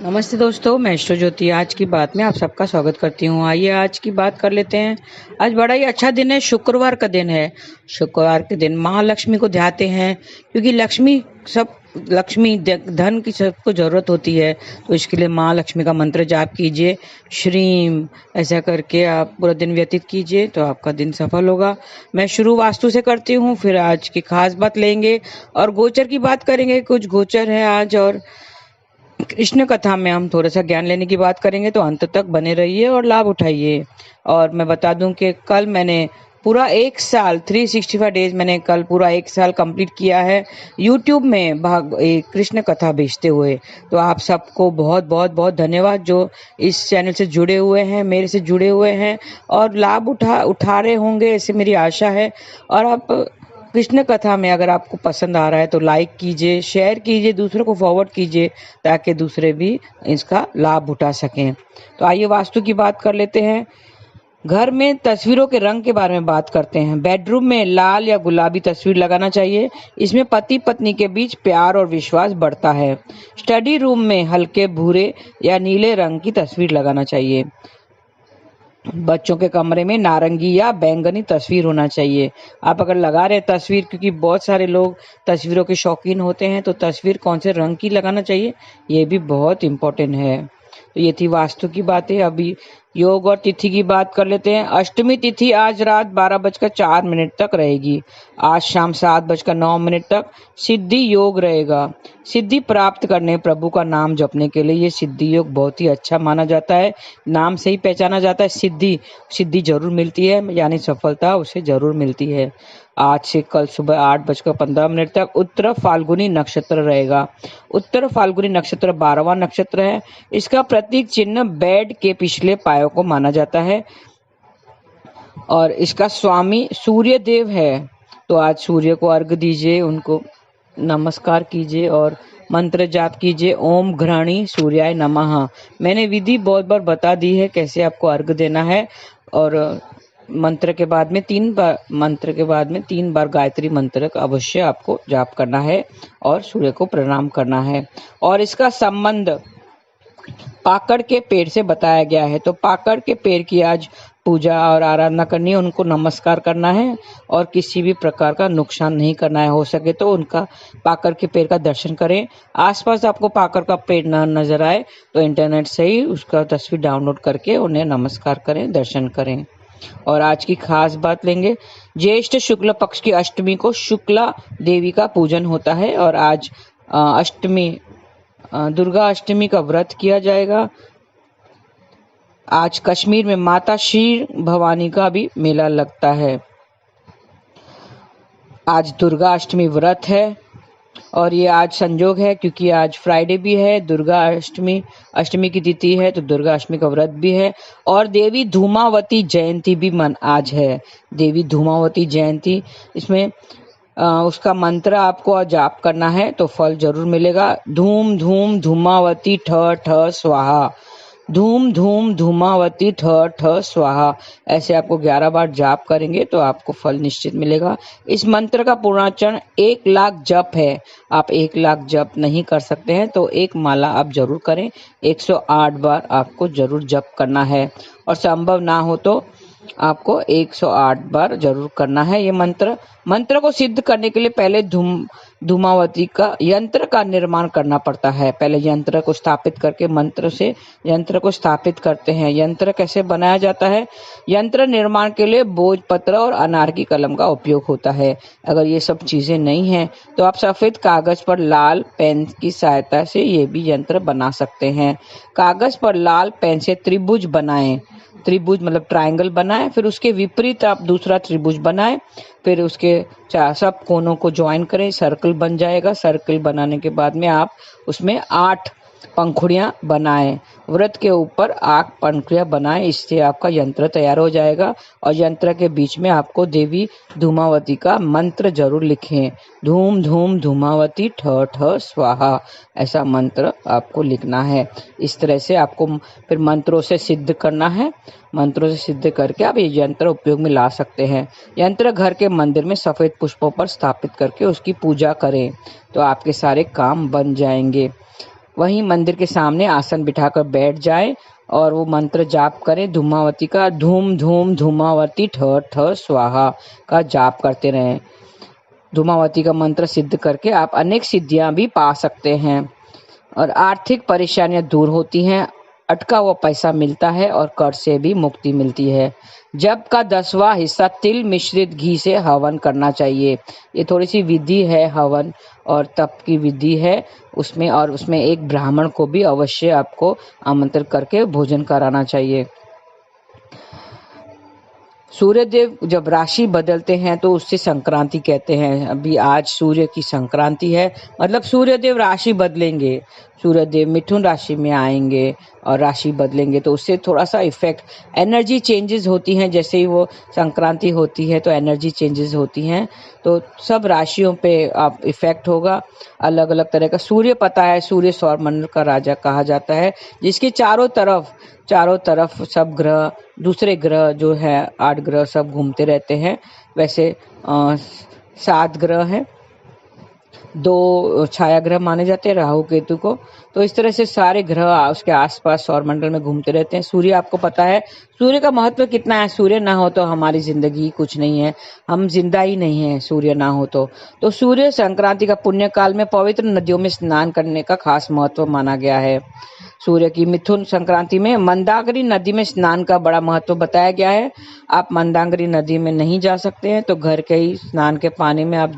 नमस्ते दोस्तों, मैं ईश्वर ज्योति आज की बात में आप सबका स्वागत करती हूँ। आइए आज की बात कर लेते हैं। आज बड़ा ही अच्छा दिन है, शुक्रवार का दिन है। शुक्रवार के दिन महालक्ष्मी को ध्याते हैं, क्योंकि लक्ष्मी धन की सबको जरूरत होती है। तो इसके लिए महालक्ष्मी का मंत्र जाप कीजिए, श्रीम ऐसा करके आप पूरा दिन व्यतीत कीजिए, तो आपका दिन सफल होगा। मैं शुरू वास्तु से करती हूँ, फिर आज की खास बात लेंगे और गोचर की बात करेंगे। कुछ गोचर है आज, और कृष्ण कथा में हम थोड़ा सा ज्ञान लेने की बात करेंगे, तो अंत तक बने रहिए और लाभ उठाइए। और मैं बता दूं कि कल मैंने पूरा 1 साल 365 डेज मैंने कल पूरा 1 साल कंप्लीट किया है यूट्यूब में कृष्ण कथा भेजते हुए। तो आप सबको बहुत बहुत बहुत धन्यवाद जो इस चैनल से जुड़े हुए हैं, मेरे से जुड़े हुए हैं और लाभ उठा रहे होंगे, ऐसे मेरी आशा है। और आप कृष्ण कथा में अगर आपको पसंद आ रहा है तो लाइक कीजिए, शेयर कीजिए, दूसरों को फॉरवर्ड कीजिए, ताकि दूसरे भी इसका लाभ उठा सकें। तो आइए वास्तु की बात कर लेते हैं। घर में तस्वीरों के रंग के बारे में बात करते हैं। बेडरूम में लाल या गुलाबी तस्वीर लगाना चाहिए, इसमें पति पत्नी के बीच प्यार और विश्वास बढ़ता है। स्टडी रूम में हल्के भूरे या नीले रंग की तस्वीर लगाना चाहिए। बच्चों के कमरे में नारंगी या बैंगनी तस्वीर होना चाहिए। आप अगर लगा रहे तस्वीर, क्योंकि बहुत सारे लोग तस्वीरों के शौकीन होते हैं, तो तस्वीर कौन से रंग की लगाना चाहिए ये भी बहुत इम्पोर्टेंट है। तो ये थी वास्तु की बातें। अभी योग और तिथि की बात कर लेते हैं। अष्टमी तिथि आज रात 12:04 तक रहेगी। आज शाम 7:09 तक सिद्धि योग रहेगा। सिद्धि प्राप्त करने, प्रभु का नाम जपने के लिए ये सिद्धि योग बहुत ही अच्छा माना जाता है। नाम से ही पहचाना जाता है। सिद्धि जरूर मिलती है, यानी सफलता उसे जरूर मिलती है। आज से कल सुबह 8:15 तक उत्तर फाल्गुनी नक्षत्र रहेगा। उत्तर फाल्गुनी नक्षत्र 12वां नक्षत्र है। इसका प्रतीक चिन्ह बेड के पिछले पायों को माना जाता है और इसका स्वामी सूर्य देव है। तो आज सूर्य को अर्घ दीजिए, उनको नमस्कार कीजिए और मंत्र जाप कीजिए, ओम घृणी सूर्याय नमः। मैंने विधि बहुत बार बता दी है कैसे आपको अर्घ देना है। और मंत्र के बाद में 3 बार गायत्री मंत्र का अवश्य आपको जाप करना है और सूर्य को प्रणाम करना है। और इसका संबंध पाकड़ के पेड़ से बताया गया है। तो पाकड़ के पेड़ की आज पूजा और आराधना करनी है, उनको नमस्कार करना है और किसी भी प्रकार का नुकसान नहीं करना है। हो सके तो उनका पाकड़ के पेड़ का दर्शन करें। आसपास आपको पाकड़ का पेड़ न नजर आए तो इंटरनेट से ही उसका तस्वीर डाउनलोड करके उन्हें नमस्कार करें, दर्शन करें। और आज की खास बात लेंगे। ज्येष्ठ शुक्ल पक्ष की अष्टमी को शुक्ला देवी का पूजन होता है और आज दुर्गा अष्टमी का व्रत किया जाएगा। आज कश्मीर में माता शीर भवानी का भी मेला लगता है। आज दुर्गा अष्टमी व्रत है और ये आज संजोग है क्योंकि आज फ्राइडे भी है, दुर्गा अष्टमी की तिथि है, तो दुर्गा अष्टमी का व्रत भी है। और देवी धूमावती जयंती भी आज है। देवी धूमावती जयंती, इसमें उसका मंत्र आपको जाप करना है तो फल जरूर मिलेगा। धूम धूम धूमावती ठ ठ स्वाहा, धूम धूम धूमावती ठ ठ स्वाहा, ऐसे आपको 11 बार जाप करेंगे तो आपको फल निश्चित मिलेगा। इस मंत्र का पूर्णाचरण 1,00,000 जप है। आप 1,00,000 जप नहीं कर सकते हैं तो एक माला आप जरूर करें। 108 बार आपको जरूर जप करना है और संभव ना हो तो आपको 108 बार जरूर करना है। ये मंत्र को सिद्ध करने के लिए पहले धूमावती का यंत्र का निर्माण करना पड़ता है। पहले यंत्र को स्थापित करके मंत्र से यंत्र को स्थापित करते हैं। यंत्र कैसे बनाया जाता है? यंत्र निर्माण के लिए भोजपत्र और अनार की कलम का उपयोग होता है। अगर ये सब चीजें नहीं है तो आप सफेद कागज पर लाल पेन की सहायता से ये भी यंत्र बना सकते हैं। कागज पर लाल पेन से त्रिभुज बनाएं। त्रिभुज मतलब ट्रायंगल बनाएं, फिर उसके विपरीत आप दूसरा त्रिभुज बनाएं, फिर उसके सब कोनों को ज्वाइन करें, सर्कल बन जाएगा। सर्कल बनाने के बाद में आप उसमें 8 पंखुड़ियां बनाएं। व्रत के ऊपर 8 पंखुड़ियां बनाएं, इससे आपका यंत्र तैयार हो जाएगा। और यंत्र के बीच में आपको देवी धूमावती का मंत्र जरूर लिखें। धूम धूम धूमावती ठ ठ स्वाहा, ऐसा मंत्र आपको लिखना है। इस तरह से आपको फिर मंत्रों से सिद्ध करना है। मंत्रों से सिद्ध करके आप ये यंत्र उपयोग में ला सकते हैं। यंत्र घर के मंदिर में सफेद पुष्पों पर स्थापित करके उसकी पूजा करें तो आपके सारे काम बन जाएंगे। वहीं मंदिर के सामने आसन बिठाकर बैठ जाए और वो मंत्र जाप करें। धूमावती का धूम धूम धूमावती ठ ठ स्वाहा का जाप करते रहें। धूमावती का मंत्र सिद्ध करके आप अनेक सिद्धियां भी पा सकते हैं और आर्थिक परेशानियां दूर होती हैं, अटका हुआ पैसा मिलता है और कर्ज से भी मुक्ति मिलती है। जब का 10वां हिस्सा तिल मिश्रित घी से हवन करना चाहिए। ये थोड़ी सी विधि है, हवन और तप की विधि है उसमें एक ब्राह्मण को भी अवश्य आपको आमंत्रित करके भोजन कराना चाहिए। सूर्यदेव जब राशि बदलते हैं तो उससे संक्रांति कहते हैं। अभी आज सूर्य की संक्रांति है, मतलब सूर्यदेव राशि बदलेंगे, सूर्यदेव मिथुन राशि में आएंगे और राशि बदलेंगे तो उससे थोड़ा सा इफेक्ट, एनर्जी चेंजेस होती हैं। जैसे ही वो संक्रांति होती है तो एनर्जी चेंजेस होती हैं, तो सब राशियों पे आप इफेक्ट होगा। अलग अलग तरह का सूर्य पता है, सूर्य सौरमंडल का राजा कहा जाता है, जिसके चारों तरफ सब ग्रह, दूसरे ग्रह जो है 8 ग्रह सब घूमते रहते हैं। वैसे 7 ग्रह हैं, 2 छाया ग्रह माने जाते हैं राहु केतु को। तो इस तरह से सारे ग्रह उसके आसपास सौरमंडल में घूमते रहते हैं। सूर्य आपको पता है सूर्य का महत्व कितना है। सूर्य ना हो तो हमारी जिंदगी कुछ नहीं है, हम जिंदा ही नहीं है सूर्य ना हो तो सूर्य संक्रांति का पुण्य काल में पवित्र नदियों में स्नान करने का खास महत्व माना गया है। सूर्य की मिथुन संक्रांति में मंदाकिनी नदी में स्नान का बड़ा महत्व बताया गया है। आप मंदाकिनी नदी में नहीं जा सकते हैं तो घर के ही स्नान के पानी में आप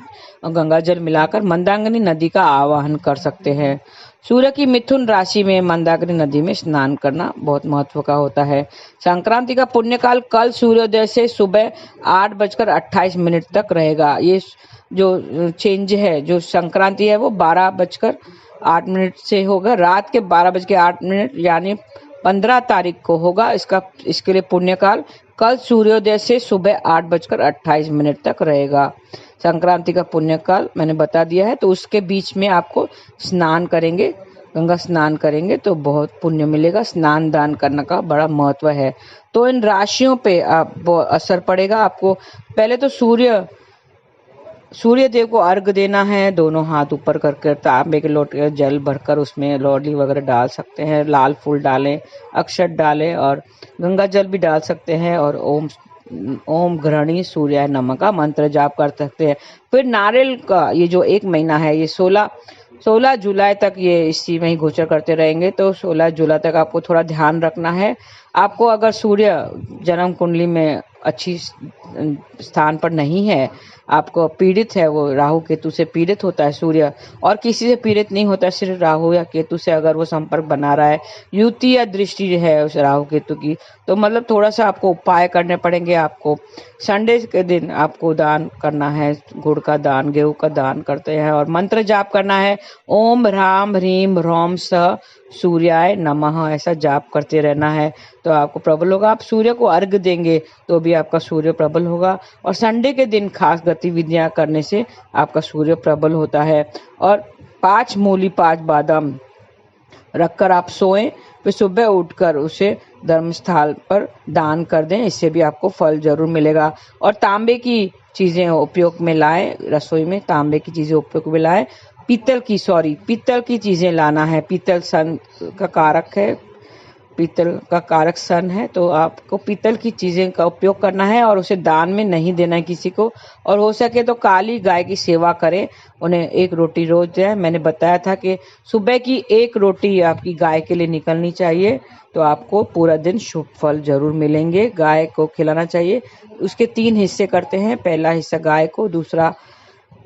गंगा जल मिलाकर मंदाकिनी नदी का आवाहन कर सकते हैं। सूर्य की मिथुन राशि में मंदाकिनी नदी में स्नान करना बहुत महत्व का होता है। संक्रांति का पुण्यकाल कल सूर्योदय से सुबह 8:28 तक रहेगा। ये जो चेंज है, जो संक्रांति है वो 12:08 से होगा, रात के 12:08 यानी 15 तारीख को होगा। इसके लिए पुण्यकाल कल सूर्योदय से सुबह 8:28 तक रहेगा। संक्रांति का पुण्यकाल मैंने बता दिया है, तो उसके बीच में आपको स्नान करेंगे, गंगा स्नान करेंगे तो बहुत पुण्य मिलेगा। स्नान दान करने का बड़ा महत्व है। तो इन राशियों पे आप असर पड़ेगा आपको। पहले तो सूर्य देव को अर्घ देना है। दोनों हाथ ऊपर करके तांबे के लोटे जल भरकर उसमें लौली वगैरह डाल सकते हैं, लाल फूल डालें, अक्षत डालें और गंगा जल भी डाल सकते हैं और ओम घृणी सूर्याय नमः का मंत्र जाप कर सकते हैं। फिर नारियल का ये जो 1 महीना है, ये 16 जुलाई तक ये इसी में ही गोचर करते रहेंगे। तो 16 जुलाई तक आपको थोड़ा ध्यान रखना है। आपको अगर सूर्य जन्म कुंडली में अच्छी स्थान पर नहीं है, आपको पीड़ित है, वो राहु केतु से पीड़ित होता है सूर्य, और किसी से पीड़ित नहीं होता, सिर्फ राहु या केतु से अगर वो संपर्क बना रहा है, युति या दृष्टि है उस राहु केतु की, तो मतलब थोड़ा सा आपको उपाय करने पड़ेंगे। आपको संडे के दिन आपको दान करना है, गुड़ का दान, गेहूं का दान करते हैं और मंत्र जाप करना है। ओम ह्राम ह्रीम ह्रौम स सूर्याय नमः, ऐसा जाप करते रहना है तो आपको प्रबल होगा। आप सूर्य को अर्घ देंगे तो भी आपका सूर्य प्रबल होगा और संडे के दिन खास गतिविधियां करने से आपका सूर्य प्रबल होता है। और 5 मूली 5 बादाम रखकर आप सोएं, फिर सुबह उठकर उसे धर्मस्थल पर दान कर दें, इससे भी आपको फल जरूर मिलेगा। और तांबे की चीजें उपयोग में लाएं, रसोई में तांबे की चीजें उपयोग में लाएं। पीतल की चीजें लाना है। पीतल सन का कारक है, पीतल का कारक सन है, तो आपको पीतल की चीजें का उपयोग करना है और उसे दान में नहीं देना है किसी को। और हो सके तो काली गाय की सेवा करें, उन्हें 1 रोटी रोज दें। मैंने बताया था कि सुबह की 1 रोटी आपकी गाय के लिए निकलनी चाहिए, तो आपको पूरा दिन शुभ फल जरूर मिलेंगे। गाय को खिलाना चाहिए। उसके 3 हिस्से करते हैं, पहला हिस्सा गाय को, दूसरा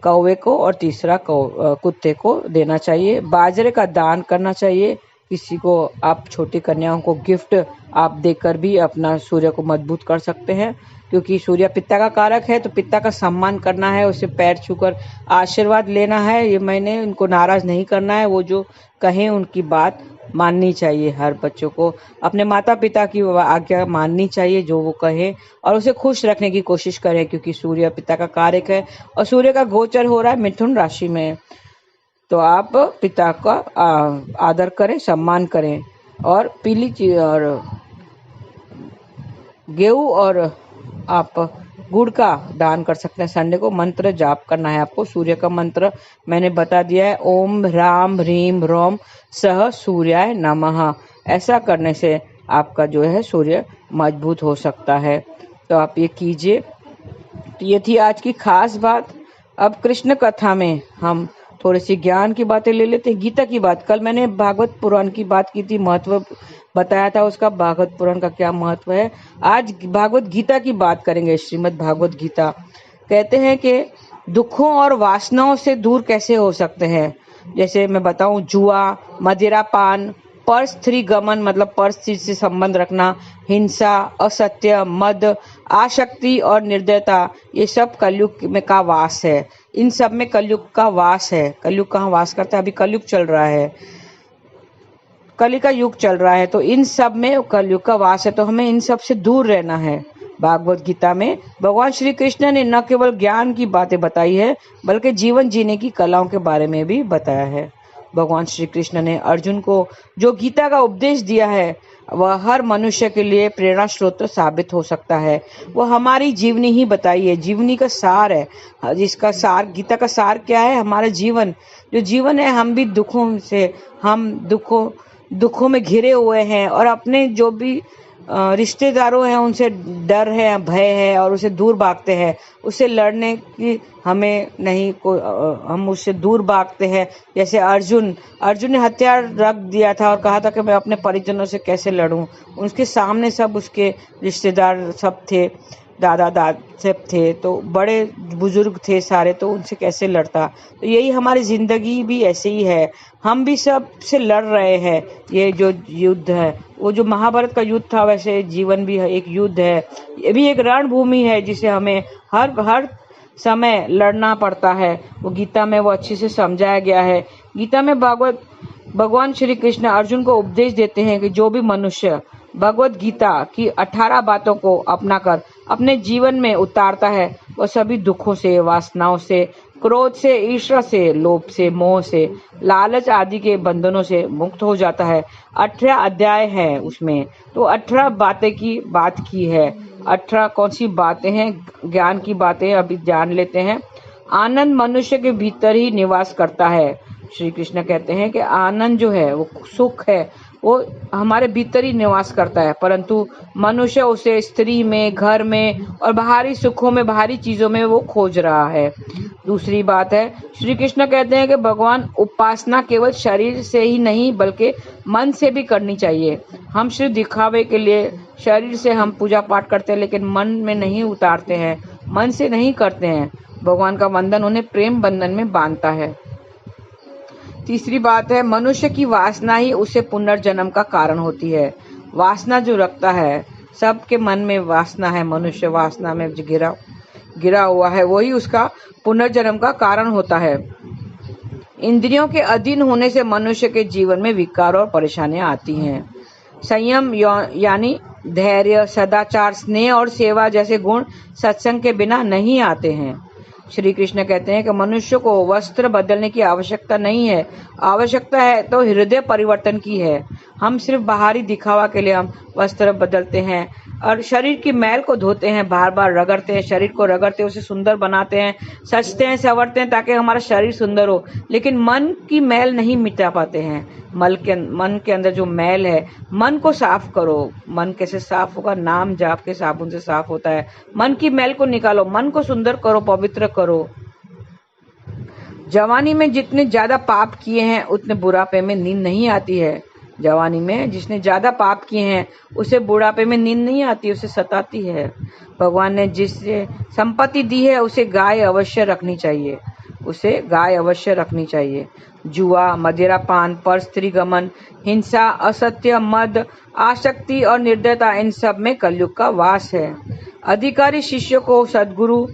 कौवे को और तीसरा कुत्ते को देना चाहिए। बाजरे का दान करना चाहिए। किसी को आप छोटी कन्याओं को गिफ्ट आप देकर भी अपना सूर्य को मजबूत कर सकते हैं, क्योंकि सूर्य पिता का कारक है, तो पिता का सम्मान करना है, उसे पैर छूकर आशीर्वाद लेना है। ये मैंने उनको नाराज नहीं करना है, वो जो कहें उनकी बात माननी चाहिए। हर बच्चों को अपने माता पिता की आज्ञा माननी चाहिए, जो वो कहे, और उसे खुश रखने की कोशिश करें, क्योंकि सूर्य पिता का कारक है और सूर्य का गोचर हो रहा है मिथुन राशि में। तो आप पिता का आदर करें, सम्मान करें और पीली चीज और गेहूं और आप गुड़ का दान कर सकते हैं। संडे को मंत्र जाप करना है आपको। सूर्य का मंत्र मैंने बता दिया है, ओम ह्राम ह्रीम ह्रौम सह सूर्याय नमः। ऐसा करने से आपका जो है सूर्य मजबूत हो सकता है, तो आप ये कीजिए। तो ये थी आज की खास बात। अब कृष्ण कथा में हम थोड़ी सी ज्ञान की बातें ले लेते हैं। गीता की बात, कल मैंने भागवत पुराण की बात की थी, महत्व बताया था उसका, भागवत पुराण का क्या महत्व है। आज भागवत गीता की बात करेंगे। श्रीमद् भागवत गीता कहते हैं कि दुखों और वासनाओं से दूर कैसे हो सकते हैं। जैसे मैं बताऊं, जुआ, मदिरा पान, पर स्त्री गमन मतलब पर स्त्री से संबंध रखना, हिंसा, असत्य, मद, आसक्ति और निर्दयता, ये सब कलयुग में का वास है। इन सब में कलयुग का वास है। कलयुग कहाँ वास करता है? अभी कलयुग चल रहा है, कली का युग चल रहा है, तो इन सब में कलयुग का वास है, तो हमें इन सब से दूर रहना है। भागवत गीता में भगवान श्री कृष्ण ने न केवल ज्ञान की बातें बताई है, बल्कि जीवन जीने की कलाओं के बारे में भी बताया है। भगवान श्री कृष्ण ने अर्जुन को जो गीता का उपदेश दिया है, वह हर मनुष्य के लिए प्रेरणा स्रोत साबित हो सकता है। वह हमारी जीवनी ही बताई है, जीवनी का सार है। जिसका सार, गीता का सार क्या है? हमारा जीवन, जो जीवन है, हम भी हम दुखों में घिरे हुए हैं, और अपने जो भी रिश्तेदारों हैं उनसे डर है, भय है, और उसे दूर भागते हैं। उससे लड़ने की हमें नहीं हम उससे दूर भागते हैं। जैसे अर्जुन ने हथियार रख दिया था और कहा था कि मैं अपने परिजनों से कैसे लड़ूं। उसके सामने सब उसके रिश्तेदार सब थे, दादा सब थे, तो बड़े बुजुर्ग थे सारे, तो उनसे कैसे लड़ता। तो यही हमारी जिंदगी भी ऐसे ही है, हम भी सब से लड़ रहे हैं। ये जो युद्ध है, वो जो महाभारत का युद्ध था, वैसे जीवन भी एक युद्ध है। ये भी एक रणभूमि है जिसे हमें हर समय लड़ना पड़ता है। वो गीता में वो अच्छे से समझाया गया है। गीता में भगवान श्री कृष्ण अर्जुन को उपदेश देते हैं कि जो भी मनुष्य भगवत गीता की 18 बातों को अपनाकर अपने जीवन में उतारता है, वह सभी दुखों से, वासनाओं से, क्रोध से, ईर्ष्या से, लोभ से, मोह से, लालच आदि के बंधनों से मुक्त हो जाता है। 18 अध्याय है उसमें, तो 18 बातें की बात की है। 18 कौन सी बातें हैं? ज्ञान की बातें अभी जान लेते हैं। आनंद मनुष्य के भीतर ही निवास करता है। श्री कृष्ण कहते हैं कि आनंद जो है, वो सुख है, वो हमारे भीतर ही निवास करता है, परंतु मनुष्य उसे स्त्री में, घर में और बाहरी सुखों में, बाहरी चीजों में वो खोज रहा है। दूसरी बात है, श्री कृष्ण कहते हैं कि भगवान उपासना केवल शरीर से ही नहीं बल्कि मन से भी करनी चाहिए। हम सिर्फ दिखावे के लिए शरीर से हम पूजा पाठ करते हैं, लेकिन मन में नहीं उतारते हैं, मन से नहीं करते हैं। भगवान का बंधन उन्हें प्रेम बंधन में बांधता है। तीसरी बात है, मनुष्य की वासना ही उसे पुनर्जन्म का कारण होती है। वासना जो रखता है, सबके मन में वासना है, मनुष्य वासना में गिरा हुआ है, वही उसका पुनर्जन्म का कारण होता है। इंद्रियों के अधीन होने से मनुष्य के जीवन में विकार और परेशानियां आती हैं। संयम यानी धैर्य, सदाचार, स्नेह और सेवा जैसे गुण सत्संग के बिना नहीं आते हैं। श्री कृष्ण कहते हैं कि मनुष्य को वस्त्र बदलने की आवश्यकता नहीं है, आवश्यकता है तो हृदय परिवर्तन की है। हम सिर्फ बाहरी दिखावा के लिए हम वस्त्र बदलते हैं और शरीर की मैल को धोते हैं, बार बार रगड़ते हैं, शरीर को रगड़ते हैं, उसे सुंदर बनाते हैं, सजते हैं, संवरते हैं ताकि हमारा शरीर सुंदर हो, लेकिन मन की मैल नहीं मिटा पाते हैं। मन के अंदर जो मैल है, मन को साफ करो। मन कैसे साफ होगा? नाम जाप के साबुन से साफ होता है। मन की मैल को निकालो, मन को सुंदर करो, पवित्र करो। जवानी में जितने ज्यादा पाप किए हैं उतने बुढ़ापे में नींद नहीं आती है। जवानी में जिसने ज्यादा पाप किए हैं उसे बुढ़ापे में नींद नहीं आती, उसे सताती है। भगवान ने जिससे संपत्ति दी है उसे गाय अवश्य रखनी चाहिए, उसे गाय अवश्य रखनी चाहिए। जुआ, मदिरा पान, पर स्त्री गमन, हिंसा, असत्य, मद, आसक्ति और निर्दयता, इन सब में कलयुग का वास है। अधिकारी शिष्य को सद्गुरु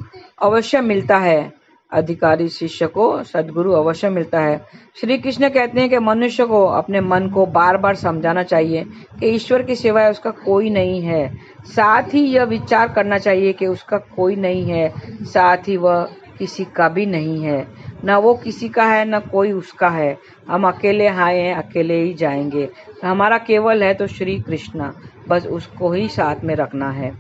अवश्य मिलता है, अधिकारी शिष्य को सद्गुरु अवश्य मिलता है। श्री कृष्ण कहते हैं कि मनुष्य को अपने मन को बार बार समझाना चाहिए कि ईश्वर के सिवाय उसका कोई नहीं है। साथ ही यह विचार करना चाहिए कि उसका कोई नहीं है, साथ ही वह किसी का भी नहीं है। न वो किसी का है, न कोई उसका है। हम अकेले आए हैं, अकेले ही जाएंगे। हमारा केवल है तो श्री कृष्ण, बस उसको ही साथ में रखना है।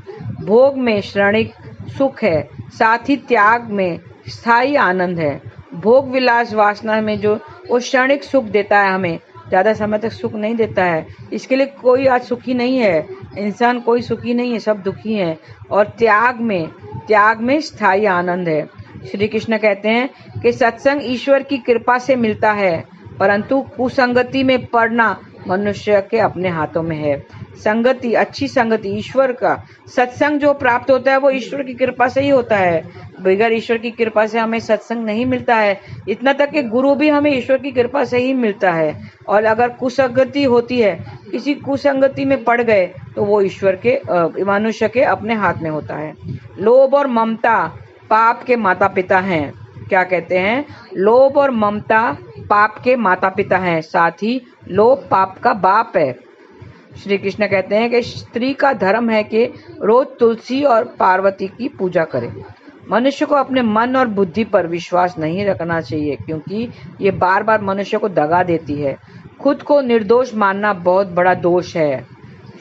भोग में क्षणिक सुख है, साथ ही त्याग में स्थायी आनंद है। भोग विलास वासना में जो वो क्षणिक सुख देता है, हमें ज़्यादा समय तक सुख नहीं देता है। इसके लिए कोई आज सुखी नहीं है, इंसान कोई सुखी नहीं है, सब दुखी हैं। और त्याग में स्थायी आनंद है। श्री कृष्ण कहते हैं कि सत्संग ईश्वर की कृपा से मिलता है, परंतु कुसंगति में पड़ना मनुष्य के अपने हाथों में है। संगति, अच्छी संगति, ईश्वर का सत्संग जो प्राप्त होता है वो ईश्वर की कृपा से ही होता है। बगैर ईश्वर की कृपा से हमें सत्संग नहीं मिलता है। इतना तक कि गुरु भी हमें ईश्वर की कृपा से ही मिलता है। और अगर कुसंगति होती है, किसी कुसंगति में पड़ गए, तो वो ईश्वर के मनुष्य के अपने हाथ में होता है। लोभ और ममता पाप के माता पिता हैं। क्या कहते हैं? लोभ और ममता पाप के माता पिता हैं, साथ ही लोभ पाप का बाप है। श्री कृष्ण कहते हैं कि स्त्री का धर्म है कि रोज तुलसी और पार्वती की पूजा करे। मनुष्य को अपने मन और बुद्धि पर विश्वास नहीं रखना चाहिए, क्योंकि ये बार बार मनुष्य को दगा देती है। खुद को निर्दोष मानना बहुत बड़ा दोष है।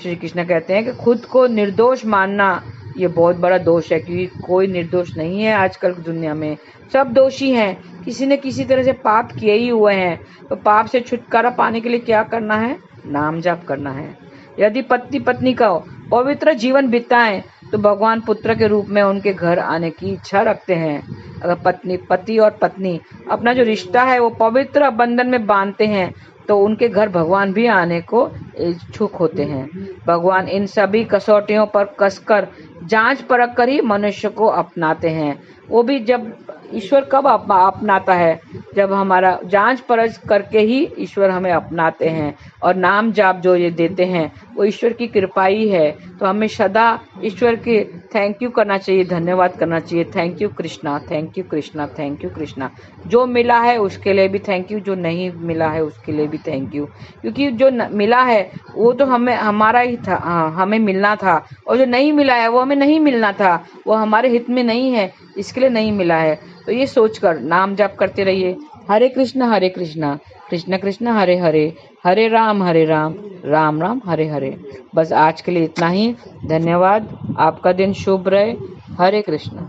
श्री कृष्ण कहते हैं कि खुद को निर्दोष मानना ये बहुत बड़ा दोष है, क्योंकि कोई निर्दोष नहीं है आजकल की दुनिया में, सब दोषी हैं। किसी न किसी तरह से पाप किए ही हुए हैं। तो पाप से छुटकारा पाने के लिए क्या करना है? नाम जाप करना है। यदि पति पत्नी का पवित्र जीवन बिताएं तो भगवान पुत्र के रूप में उनके घर आने की इच्छा रखते हैं। अगर पति और पत्नी अपना जो रिश्ता है वो पवित्र बंधन में बांधते हैं, तो उनके घर भगवान भी आने को इच्छुक होते हैं। भगवान इन सभी कसौटियों पर कसकर जांच परख कर ही मनुष्य को अपनाते हैं। वो भी जब ईश्वर कब अपनाता है? जब हमारा जांच परख करके ही ईश्वर हमें अपनाते हैं। और नाम जाप जो ये देते हैं वो ईश्वर की कृपा ही है। तो हमें सदा ईश्वर के थैंक यू करना चाहिए, धन्यवाद करना चाहिए। Thank you Krishna, thank you Krishna, thank you Krishna. जो मिला है उसके लिए भी थैंक यू, जो नहीं मिला है उसके लिए भी थैंक यू। क्योंकि जो मिला है वो तो हमें हमारा ही था, हमें मिलना था। और जो नहीं मिला है वो हमें नहीं मिलना था, वो हमारे हित में नहीं है, इसके लिए नहीं मिला है। तो ये सोचकर नाम जाप करते रहिए। हरे कृष्ण कृष्ण कृष्ण हरे हरे, हरे राम राम राम हरे हरे। बस आज के लिए इतना ही। धन्यवाद। आपका दिन शुभ रहे। हरे कृष्ण।